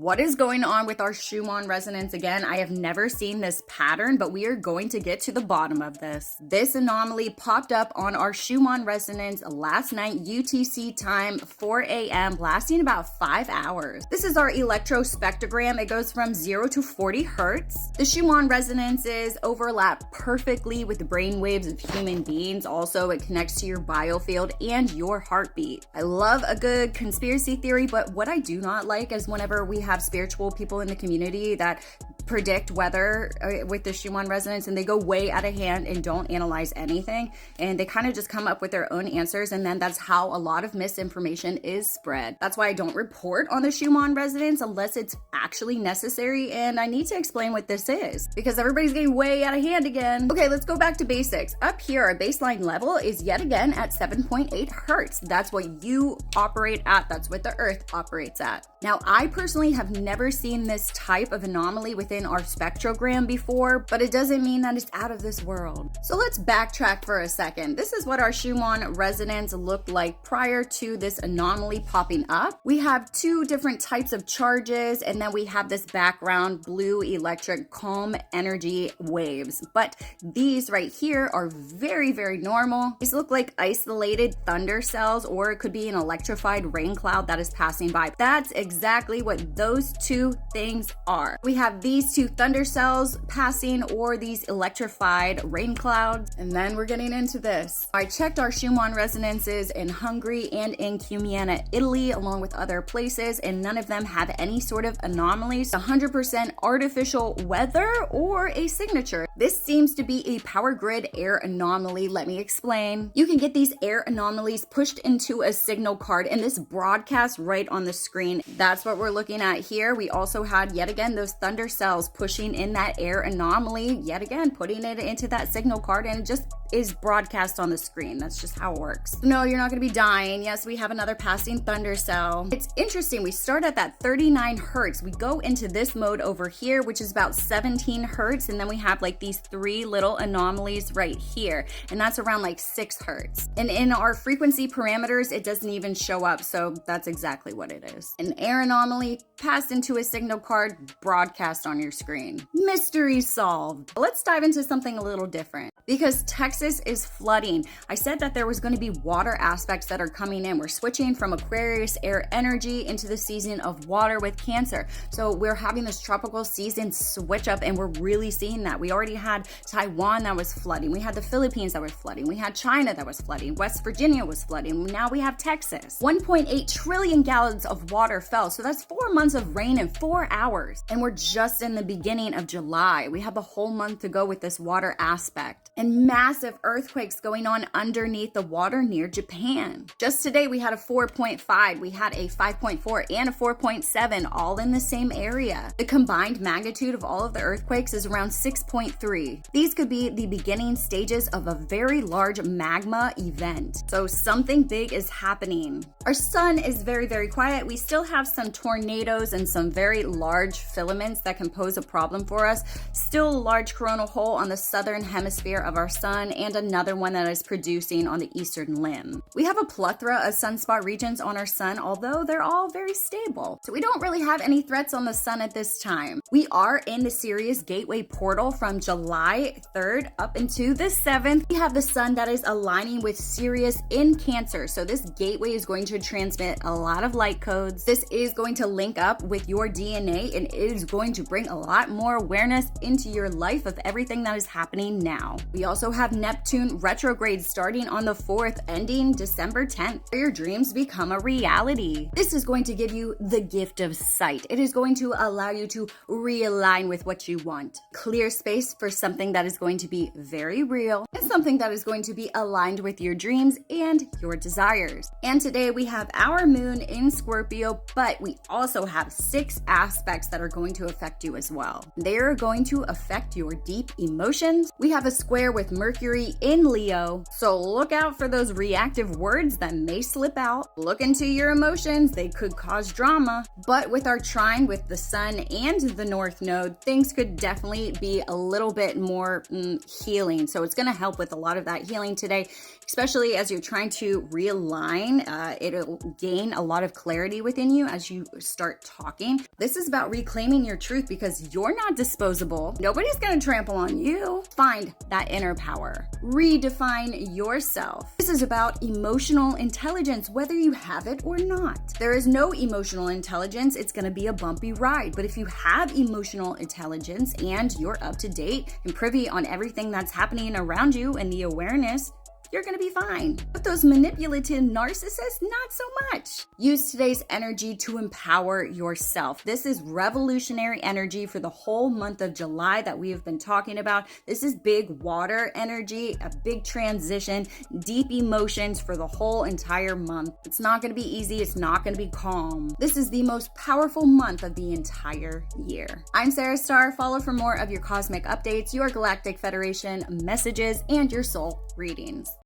What is going on with our Schumann resonance again? I have never seen this pattern, but we are going to get to the bottom of this. This anomaly popped up on our Schumann resonance last night, UTC time, 4 a.m., lasting about 5 hours. This is our electrospectrogram. It goes from 0 to 40 hertz. The Schumann resonances overlap perfectly with the brain waves of human beings. Also, it connects to your biofield and your heartbeat. I love a good conspiracy theory, but what I do not like is whenever we have spiritual people in the community that predict weather with the Schumann resonance and they go way out of hand and don't analyze anything, and they kind of just come up with their own answers, and then that's how a lot of misinformation is spread. That's why I don't report on the Schumann resonance unless it's actually necessary, and I need to explain what this is because everybody's getting way out of hand again. Okay, let's go back to basics. Up here, our baseline level is yet again at 7.8 hertz. That's what you operate at. That's what the Earth operates at. Now, I personally have never seen this type of anomaly within our spectrogram before, but it doesn't mean that it's out of this world. So let's backtrack for a second. This is what our Schumann resonance looked like prior to this anomaly popping up. We have two different types of charges, and then we have this background blue electric calm energy waves. But these right here are very, very normal. These look like isolated thunder cells, or it could be an electrified rain cloud that is passing by. That's exactly what those two things are. We have these two thunder cells passing, or these electrified rain clouds. And then we're getting into this. I checked our Schumann resonances in Hungary and in Cumiana, Italy, along with other places, and none of them have any sort of anomalies. 100% artificial weather or a signature. This seems to be a power grid air anomaly. Let me explain. You can get these air anomalies pushed into a signal card, and this broadcasts right on the screen. That's what we're looking at here. We also had, yet again, those thunder cells pushing in that air anomaly, yet again, putting it into that signal card, and it just is broadcast on the screen. That's just how it works. No, you're not going to be dying. Yes, we have another passing thunder cell. It's interesting. We start at that 39 hertz. We go into this mode over here, which is about 17 hertz, and then we have like these three little anomalies right here, and that's around like 6 hertz. And in our frequency parameters, it doesn't even show up, so that's exactly what it is. An air anomaly passed into a signal card, broadcast on your screen. Mystery solved. Let's dive into something a little different, because Texas is flooding. I said that there was going to be water aspects that are coming in. We're switching from Aquarius air energy into the season of water with Cancer. So we're having this tropical season switch up, and we're really seeing that. We already had Taiwan that was flooding. We had the Philippines that were flooding. We had China that was flooding. West Virginia was flooding. Now we have Texas. 1.8 trillion gallons of water fell. So that's 4 months of rain in 4 hours. And we're just in the beginning of July. We have the whole month to go with this water aspect. And massive earthquakes going on underneath the water near Japan. Just today we had a 4.5, we had a 5.4 and a 4.7 all in the same area. The combined magnitude of all of the earthquakes is around 6.3. These could be the beginning stages of a very large magma event. So something big is happening. Our sun is very, very quiet. We still have some tornadoes and some very large filaments that can pose a problem for us. Still a large coronal hole on the southern hemisphere of our sun, and another one that is producing on the eastern limb. We have a plethora of sunspot regions on our sun, although they're all very stable. So we don't really have any threats on the sun at this time. We are in the Sirius Gateway portal from July 3rd up into the 7th. We have the sun that is aligning with Sirius in Cancer. So this gateway is going to transmit a lot of light codes. This is going to link up with your DNA, and it is going to bring a lot more awareness into your life of everything that is happening now. We also have Neptune Retrograde starting on the 4th, ending December 10th, where your dreams become a reality. This is going to give you the gift of sight. It is going to allow you to realign with what you want. Clear space for something that is going to be very real and something that is going to be aligned with your dreams and your desires. And today we have our moon in Scorpio, but we also have 6 aspects that are going to affect you as well. They are going to affect your deep emotions. We have a square with Mercury in Leo, so look out for those reactive words that may slip out. Look into your emotions, they could cause drama. But with our trine with the Sun and the North Node, things could definitely be a little bit more healing. So it's going to help with a lot of that healing today, especially as you're trying to realign. It'll gain a lot of clarity within you as you start talking. This is about reclaiming your truth because you're not disposable. Nobody's going to trample on you. Find that inner power. Redefine yourself. This is about emotional intelligence, whether you have it or not. There is no emotional intelligence. It's going to be a bumpy ride. But if you have emotional intelligence and you're up to date and privy on everything that's happening around you and the awareness, you're gonna be fine. But those manipulative narcissists, not so much. Use today's energy to empower yourself. This is revolutionary energy for the whole month of July that we have been talking about. This is big water energy, a big transition, deep emotions for the whole entire month. It's not gonna be easy, it's not gonna be calm. This is the most powerful month of the entire year. I'm Sarah Star. Follow for more of your cosmic updates, your Galactic Federation messages, and your soul readings.